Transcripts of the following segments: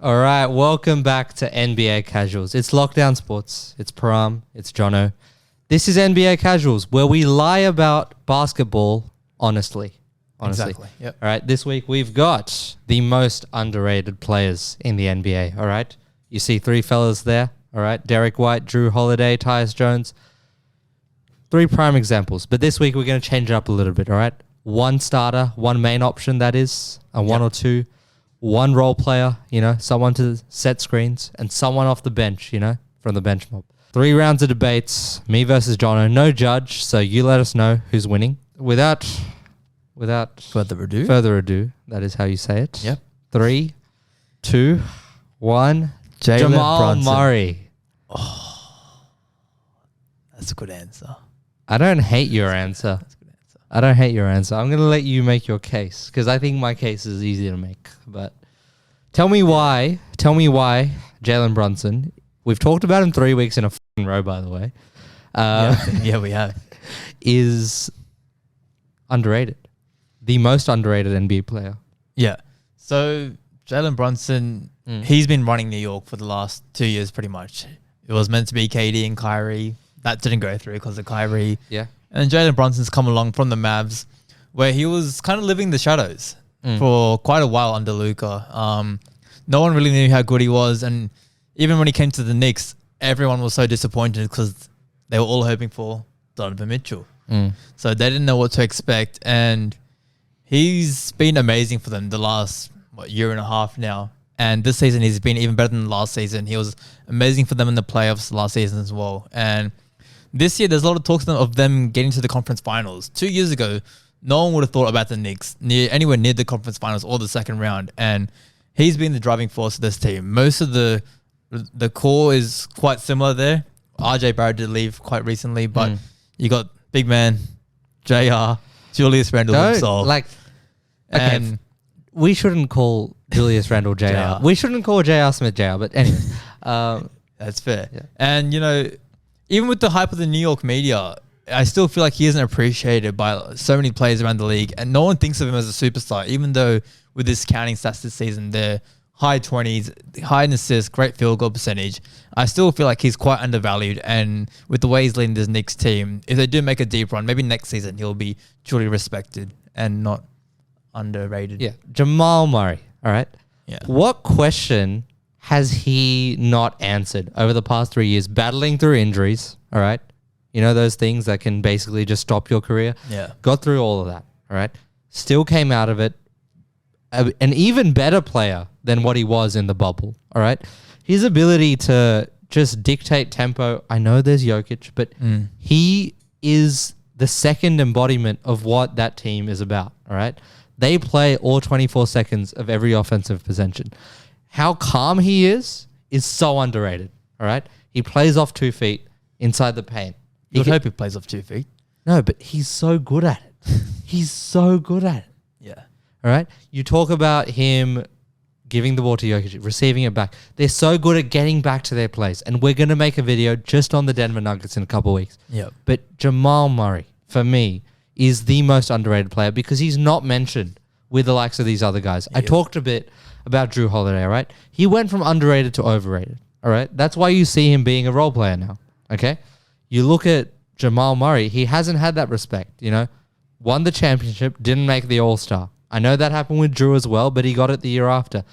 All right, welcome back to NBA Casuals. It's Lockdown Sports. It's Param. It's Jono. This is NBA Casuals, where we lie about basketball honestly. Exactly. Yep. All right, this week we've got the most underrated players in the NBA. All right, you see three fellas there. All right, Derek White, Drew Holiday, Tyus Jones. Three prime examples. But this week we're going to change it up a little bit. All right, one starter, one main option, that is, and one or two. One role player, someone to set screens, and someone off the bench, from the bench mob. 3 rounds of debates, me versus Jono. No judge, so you let us know who's winning. Without Further ado, that is how you say it. Yep. 3, 2, 1. Jamal Murray. Oh, that's a good answer. I don't hate your answer. That's a good answer. I don't hate your answer. I'm going to let you make your case because I think my case is easy to make. But tell me why Jalen Brunson, we've talked about him 3 weeks in a fucking row, by the way. Yeah, we have. Is underrated. The most underrated NBA player. Yeah. So Jalen Brunson, he's been running New York for the last 2 years pretty much. It was meant to be KD and Kyrie. That didn't go through because of Kyrie. Yeah. And Jalen Brunson's come along from the Mavs where he was kind of living the shadows for quite a while under Luka. No one really knew how good he was. And even when he came to the Knicks, everyone was so disappointed because they were all hoping for Donovan Mitchell. So they didn't know what to expect. And he's been amazing for them the last, year and a half now. And this season, he's been even better than last season. He was amazing for them in the playoffs last season as well. And this year, there's a lot of talks of them getting to the conference finals. 2 years ago, no one would have thought about the Knicks anywhere near the conference finals or the second round. And he's been the driving force of this team. Most of the core is quite similar there. RJ Barrett did leave quite recently, but you got big man, JR, Julius Randle himself. And we shouldn't call Julius Randle JR. We shouldn't call JR Smith JR, but anyway. That's fair. Yeah. And, even with the hype of the New York media, I still feel like he isn't appreciated by so many players around the league. And no one thinks of him as a superstar, even though with his counting stats this season, they're high 20s, high in assists, great field goal percentage. I still feel like he's quite undervalued. And with the way he's leading this Knicks team, if they do make a deep run, maybe next season he'll be truly respected and not underrated. Yeah. Jamal Murray. All right. Yeah. What question has he not answered over the past 3 years, battling through injuries? All right. Those things that can basically just stop your career. Yeah. Got through all of that. All right. Still came out of it an even better player than what he was in the bubble. All right. His ability to just dictate tempo. I know there's Jokic, but he is the second embodiment of what that team is about. All right. They play all 24 seconds of every offensive possession. How calm he is so underrated. All right. He plays off 2 feet inside the paint. You'd hope he plays off 2 feet. No, but he's so good at it. He's so good at it. Yeah. All right. You talk about him giving the ball to Jokic, receiving it back. They're so good at getting back to their place. And we're going to make a video just on the Denver Nuggets in a couple of weeks. Yep. But Jamal Murray, for me, is the most underrated player because he's not mentioned with the likes of these other guys. I talked a bit about Drew Holiday, all right? He went from underrated to overrated, all right? That's why you see him being a role player now, okay? You look at Jamal Murray, he hasn't had that respect, Won the championship, didn't make the All-Star. I know that happened with Drew as well, but he got it the year after.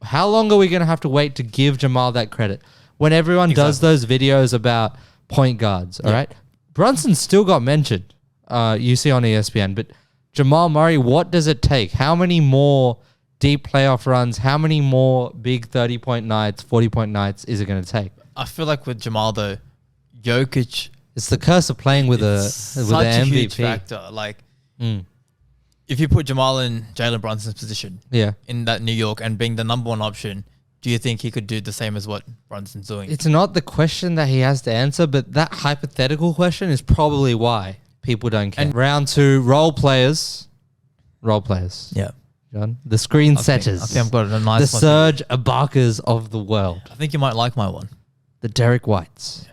How long are we going to have to wait to give Jamal that credit? When everyone does those videos about point guards, all right? Brunson still got mentioned, you see on ESPN, but Jamal Murray, what does it take? How many more deep playoff runs? How many more big 30-point nights, 40-point nights is it going to take? I feel like with Jamal, though, Jokic... It's the curse of playing with the MVP. Huge factor. If you put Jamal in Jalen Brunson's position in that New York and being the number one option, do you think he could do the same as what Brunson's doing? It's not the question that he has to answer, but that hypothetical question is probably why people don't care. And round 2, role players. Yeah. John, the screen setters. I think I've got a nice one. The Serge Ibakas of the world. I think you might like my one. The Derek Whites. Yeah.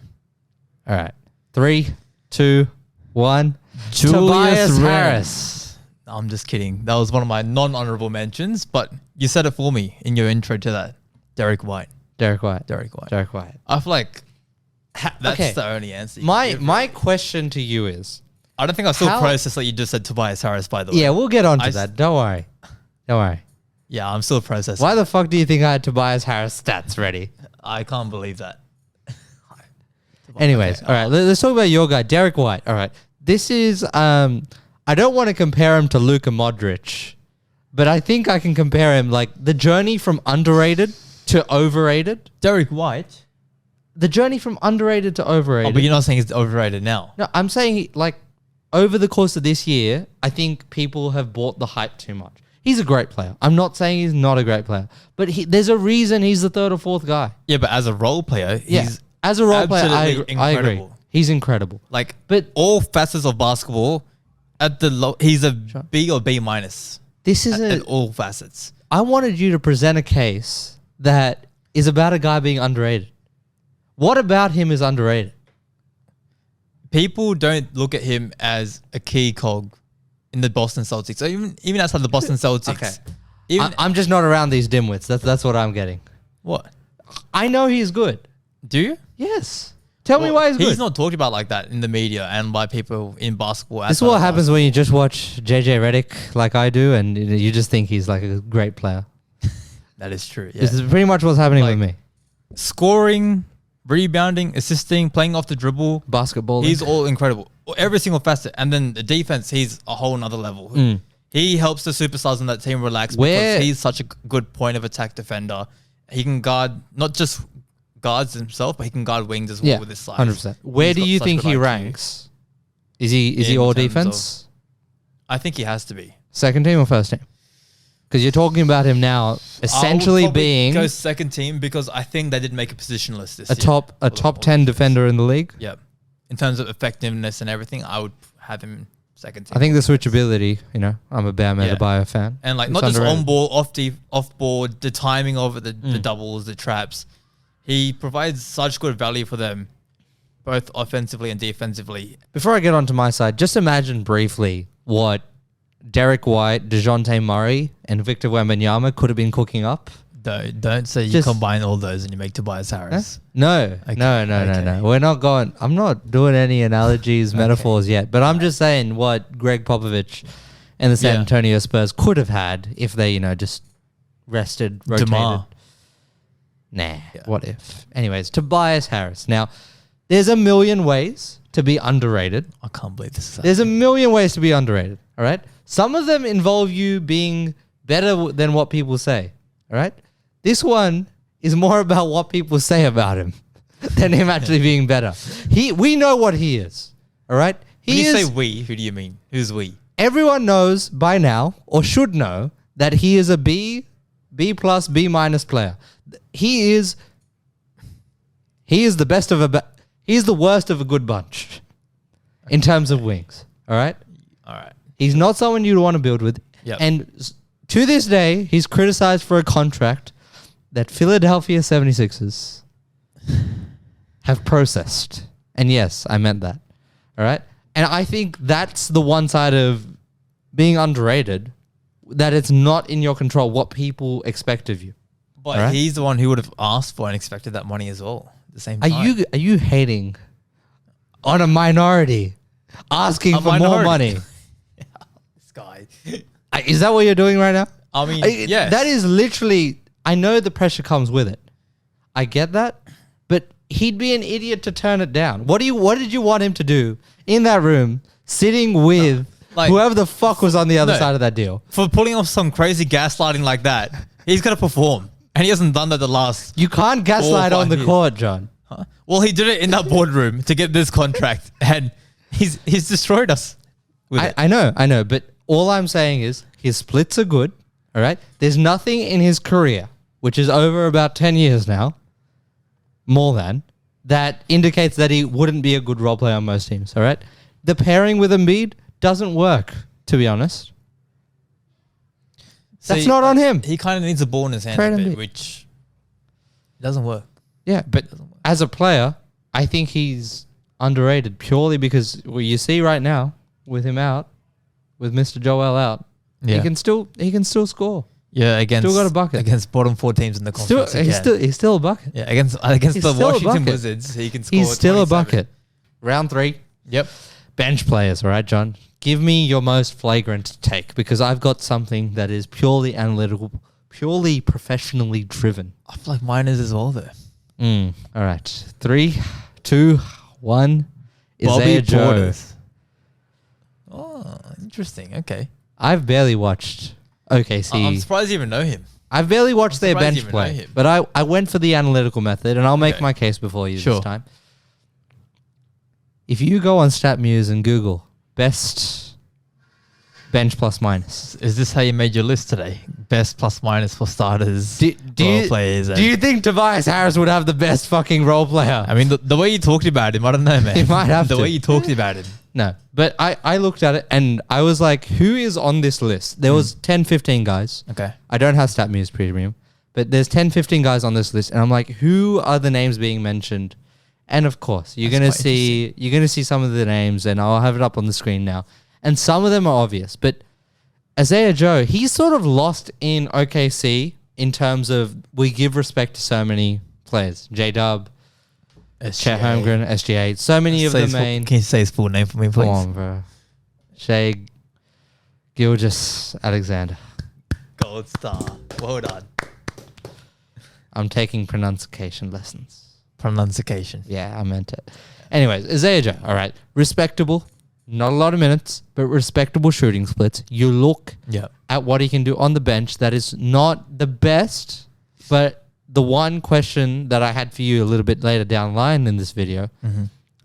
All right. 3, 2, 1. Tobias Harris. I'm just kidding. That was one of my non-honorable mentions, but you said it for me in your intro to that. Derek White. Derek White. Derek White. Derek White. I feel like that's okay. the only answer. You can give. My question to you is, I don't think I still process like you just said Tobias Harris, by the way. yeah, we'll get on to that. Don't worry. Don't worry. Yeah, I'm still processing. Why the fuck do you think I had Tobias Harris stats ready? I can't believe that. Anyways, all right, let's talk about your guy, Derek White. All right. This is, I don't want to compare him to Luka Modric, but I think I can compare him, like, the journey from underrated to overrated. Derek White? The journey from underrated to overrated. Oh, but you're not saying he's overrated now. No, I'm saying, like, over the course of this year, I think people have bought the hype too much. He's a great player. I'm not saying he's not a great player, but there's a reason he's the third or fourth guy. Yeah, but as a role player, he's as a role player, I agree. Incredible. He's incredible. Like, but all facets of basketball, at the low, he's a B or B minus. This is at all facets. I wanted you to present a case that is about a guy being underrated. What about him is underrated? People don't look at him as a key cog in the Boston Celtics. So even outside the Boston Celtics. Okay. I'm just not around these dimwits. That's what I'm getting. What? I know he's good. Do you? Yes. Tell me why he's good. He's not talked about like that in the media and by people in basketball. This is what happens when you just watch JJ Redick like I do, and you just think he's like a great player. That is true. Yeah. This is pretty much what's happening with me. Scoring, rebounding, assisting, playing off the dribble, basketball. He's all incredible. Every single facet. And then the defense, he's a whole nother level. He helps the superstars on that team relax because he's such a good point of attack defender. He can guard not just guards himself, but he can guard wings as well with his size. 100%. Where do you think he ranks? Is he all defense? I think he has to be. Second team or first team? Because you're talking about him now essentially being go second team because I think they did make a position list this year. A top 10 defender in the league. Yep. In terms of effectiveness and everything, I would have him second team. I think the switchability, I'm a Bam Adebayo fan. And like not just on ball, off board, the timing of it, the doubles, the traps. He provides such good value for them, both offensively and defensively. Before I get onto my side, just imagine briefly what Derek White, DeJounte Murray, and Victor Wembanyama could have been cooking up. Don't say you combine all those and you make Tobias Harris. No. We're not going. I'm not doing any analogies, metaphors yet, but I'm just saying what Greg Popovich and the San Antonio Spurs could have had if they, just rested, rotated. DeMar. What if? Anyways, Tobias Harris. Now, there's a million ways to be underrated. I can't believe this is happening. There's a million ways to be underrated, all right? Some of them involve you being better than what people say, all right? This one is more about what people say about him than him actually being better. We know what he is, all right? When you say we, who do you mean? Who's we? Everyone knows by now, or should know, that he is a B plus, B minus player. He is the best of he's the worst of a good bunch in terms of wings. All right. He's not someone you'd want to build with. Yep. And to this day, he's criticized for a contract that Philadelphia 76ers have processed. And yes, I meant that. All right. And I think that's the one side of being underrated, that it's not in your control what people expect of you. But he's the one who would have asked for and expected that money as well. At the same time. Are you hating on a minority asking for more money? This guy. Is that what you're doing right now? I mean, yes. That is literally. I know the pressure comes with it. I get that, but he'd be an idiot to turn it down. What did you want him to do in that room, sitting with whoever the fuck was on the other side of that deal? For pulling off some crazy gaslighting like that, he's gonna perform. And he hasn't done that the last. You can't gaslight on the court, John. Huh? Well, he did it in that boardroom to get this contract, and he's destroyed us. I know, but all I'm saying is his splits are good. All right, there's nothing in his career, which is over about 10 years now, more than that indicates that he wouldn't be a good role player on most teams. All right, the pairing with Embiid doesn't work, to be honest. That's not on him. He kind of needs a ball in his hand a bit, which doesn't work. Yeah, but as a player, I think he's underrated purely because you see right now with him out, with Mr. Joel out, he can still score. Yeah, against Still got a bucket. against bottom 4 teams in the conference. He's still a bucket. Yeah, against He's the still a Washington bucket. Wizards, he can score. He's still a 27. bucket. Round 3. Yep. Bench players, all right, John? Give me your most flagrant take because I've got something that is purely analytical, purely professionally driven. I feel like mine is as well, though. All right. 3, 2, 1. Bobby Isaiah Joe. Portis. Oh, interesting. Okay. I've barely watched OKC. I'm surprised you even know him. I've barely watched their surprised bench you even know play, him. but I went for the analytical method, and I'll make Okay. my case before you Sure. this time. If you go on StatMuse and Google best bench plus minus, Is this how you made your list today? Best plus minus for starters, do role players. do you think Tobias Harris would have the best fucking role player? I mean, the way you talked about him, I don't know, man. He might have the to. way you talked about him. No, but I looked at it and I was like, who is on this list? There was 10, 15 guys. Okay. I don't have StatMuse Premium, but there's 10, 15 guys on this list, and I'm like, who are the names being mentioned? And of course, you're gonna see some of the names, and I'll have it up on the screen now. And some of them are obvious, but Isaiah Joe, he's sort of lost in OKC in terms of we give respect to so many players. J-Dub, Chet Holmgren, SGA, so many of the main. Can you say his full name for me, please? Come on, bro. Shea Gilgeous Alexander. Gold star. Well done. I'm taking pronunciation lessons. Pronunciation. Yeah, I meant it. Anyways, Isaiah Joe, all right. Respectable. Not a lot of minutes, but respectable shooting splits. You look at what he can do on the bench. That is not the best, but the one question that I had for you a little bit later down the line in this video,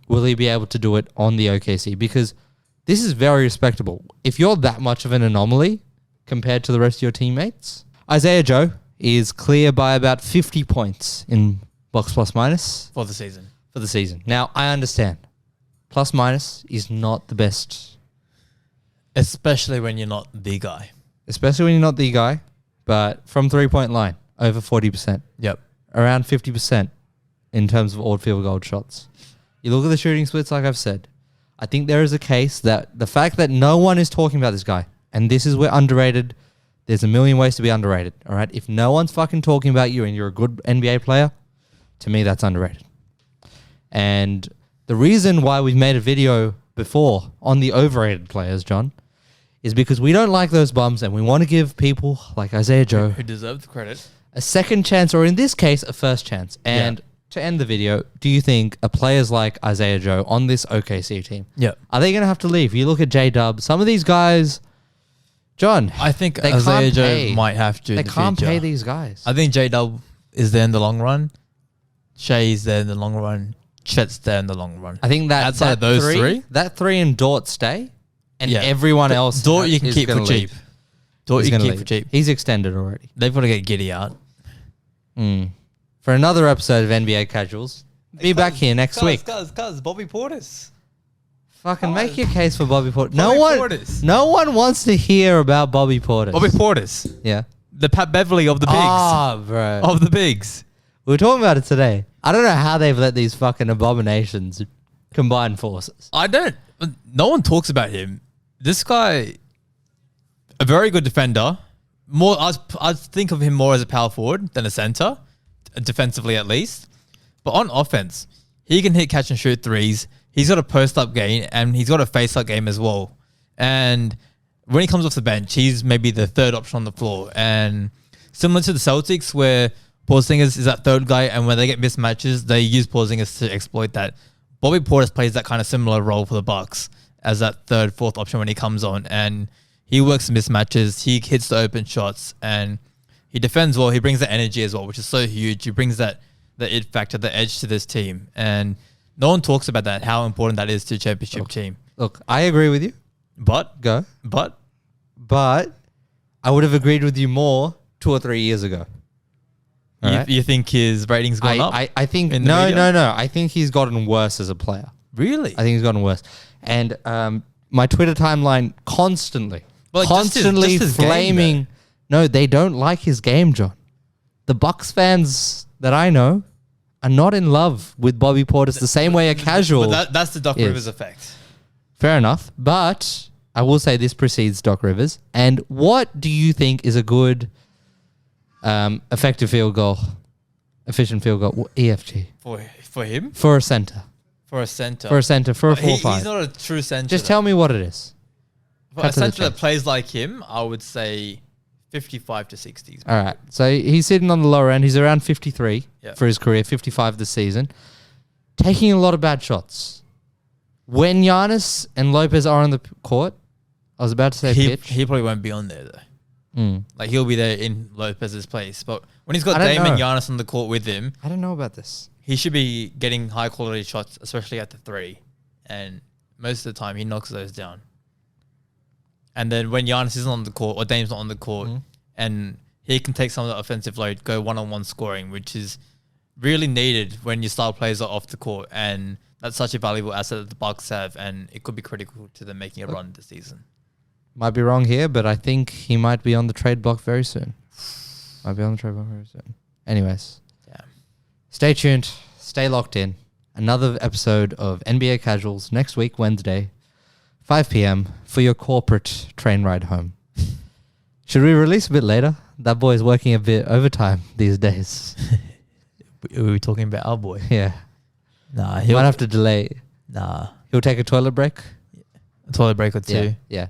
will he be able to do it on the OKC? Because this is very respectable. If you're that much of an anomaly compared to the rest of your teammates, Isaiah Joe is clear by about 50 points in box plus minus For the season. for the season. Now, I understand. Plus minus is not the best, Especially when you're not the guy. especially when you're not the guy, but from 3-point line, over 40%, Yep. around 50% in terms of all field goal shots. You look at the shooting splits, like I've said. I think there is a case that the fact that no one is talking about this guy, and this is where underrated, there's a million ways to be underrated, all right? If no one's fucking talking about you and you're a good NBA player, to me, that's underrated. And the reason why we've made a video before on the overrated players, John, is because we don't like those bums and we want to give people like Isaiah Joe Who deserves the credit. a second chance, or in this case, a first chance. And to end the video, do you think a players like Isaiah Joe on this OKC team, are they going to have to leave? You look at J-Dub, some of these guys, John, I think they Isaiah can't Joe pay. might have to. They in the can't future. pay these guys. I think J-Dub is there in the long run. Shay's there in the long run. Chet's there in the long run. I think that outside that those three, that three and Dort stay, and everyone else. Dort you can is keep for gonna cheap. leave. Dort He's you can gonna keep for leave. cheap. He's extended already. They've got to get Giddy out. For another episode of NBA Casuals, be back here next week. Cuz, Bobby Portis. Fucking make your case for Bobby Portis. Portis. No one wants to hear about Bobby Portis. Bobby Portis. Yeah. The Pat Beverly of the bigs. Ah, bro. Of the bigs. We were talking about it today. I don't know how they've let these fucking abominations combine forces. I don't. No one talks about him. This guy, a very good defender. More, I think of him more as a power forward than a center, defensively at least. But on offense, he can hit, catch, and shoot threes. He's got a post-up game, and he's got a face-up game as well. And when he comes off the bench, he's maybe the third option on the floor. And similar to the Celtics, where Porzingis is that third guy, and when they get mismatches, they use Porzingis to exploit that. Bobby Portis plays that kind of similar role for the Bucks as that third, fourth option when he comes on, and he works mismatches. He hits the open shots, and he defends well. He brings the energy as well, which is so huge. He brings the it factor, the edge to this team, and no one talks about that. How important that is to a championship team. Look, I agree with you. But But I would have agreed with you more 2 or 3 years ago. you think his ratings gone up? I think in the no. media? I think he's gotten worse as a player. Really? I think he's gotten worse. And my Twitter timeline constantly just his game, flaming. No, they don't like his game, John. The Bucks fans that I know are not in love with Bobby Portis the same way a casual. But that's the Doc is. Rivers effect. Fair enough. But I will say this precedes Doc Rivers. And what do you think is a good Effective field goal. Efficient field goal. EFG. For him? For a center. For a center. For a center. For a 4-5. He's not a true center. Just tell me what it is. For a center that plays like him, I would say 55 to 60s. All right. So he's sitting on the lower end. He's around 53 Yeah. for his career, 55 this season. Taking a lot of bad shots. When Giannis and Lopez are on the court, I was about to say pitch. He probably won't be on there, though. Like, he'll be there in Lopez's place. But when he's got I don't Dame and know. Giannis on the court with him, I don't know about this. he should be getting high-quality shots, especially at the 3. And most of the time, he knocks those down. And then when Giannis isn't on the court or Dame's not on the court, and he can take some of the offensive load, go one-on-one scoring, which is really needed when your star players are off the court. And that's such a valuable asset that the Bucks have, and it could be critical to them making a run this season. Might be wrong here, but I think he might be on the trade block very soon. Anyways. Yeah. Stay tuned. Stay locked in. Another episode of NBA Casuals next week, Wednesday, 5 p.m. for your corporate train ride home. Should we release a bit later? That boy is working a bit overtime these days. Are we talking about our boy? Yeah. Nah, He might have to delay. Nah. He'll take a toilet break. A toilet break or two. Yeah.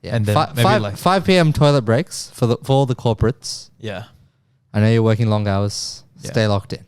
And then maybe 5 p.m. toilet breaks for all the corporates. Yeah. I know you're working long hours. Yeah. Stay locked in.